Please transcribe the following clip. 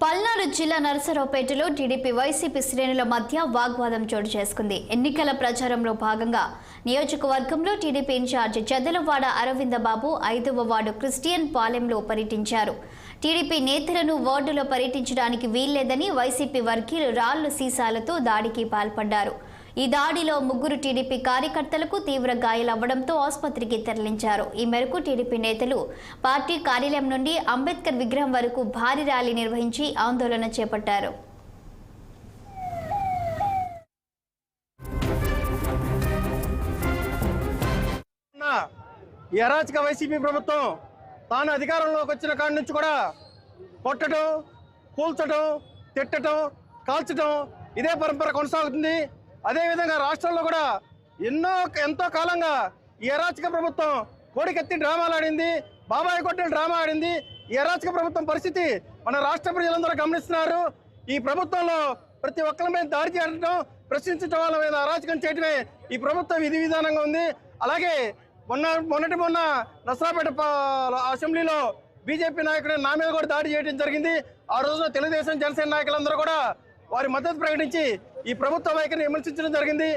పల్నాడు జిల్లా నరసరావుపేటలో TDP YCP శ్రేణుల మధ్య వాగ్వాదం చోటు చేసుకుంది. ఎన్నికల ప్రచారంలో భాగంగా నియోజకవర్గంలో టీడీపీ ఇన్ఛార్జి చెదలవాడ అరవిందబాబు 5వ వార్డు క్రిస్టియన్ పాలెంలో పర్యటించారు. టీడీపీ నేతలను వార్డులో పర్యటించడానికి వీల్లేదని వైసీపీ వర్గీయులు రాళ్లు సీసాలతో దాడికి పాల్పడ్డారు. ఈ దాడిలో 3 టీడీపీ కార్యకర్తలకు తీవ్ర గాయాలవ్వడంతో ఆసుపత్రికి తరలించారు. ఈ మేరకు టీడీపీ నేతలు పార్టీ కార్యాలయం నుండి అంబేద్కర్ విగ్రహం వరకు భారీ ర్యాలీ నిర్వహించి ఆందోళన చేపట్టారు. ఈ అరాచక వైసీపీ ప్రభుత్వం తాను అధికారంలోకి వచ్చిన కాడి నుంచి కూడా కొట్టడం, కూల్చడం, తిట్టడం, కాల్చడం ఇదే పరంపర కొనసాగుతుంది. అదేవిధంగా రాష్ట్రంలో కూడా ఎంతో కాలంగా ఈ అరాచక ప్రభుత్వం కోడికెత్తి డ్రామాలు ఆడింది, బాబాయ్ కొట్టిన డ్రామా ఆడింది. ఈ అరాచక ప్రభుత్వం పరిస్థితి మన రాష్ట్ర ప్రజలందరూ గమనిస్తున్నారు. ఈ ప్రభుత్వంలో ప్రతి ఒక్కరి మీద దాడి చేయడం, ప్రశ్నించడం వాళ్ళ మీద అరాచకం చేయడమే ఈ ప్రభుత్వ విధి విధానంగా ఉంది. అలాగే మొన్న నరసరావుపేట అసెంబ్లీలో బీజేపీ నాయకుడు నా మీద కూడా దాడి చేయడం జరిగింది. ఆ రోజున తెలుగుదేశం, జనసేన నాయకులందరూ కూడా వారి మద్దతు ప్రకటించి ఈ ప్రభుత్వ వైఖరిని విమర్శించడం జరిగింది.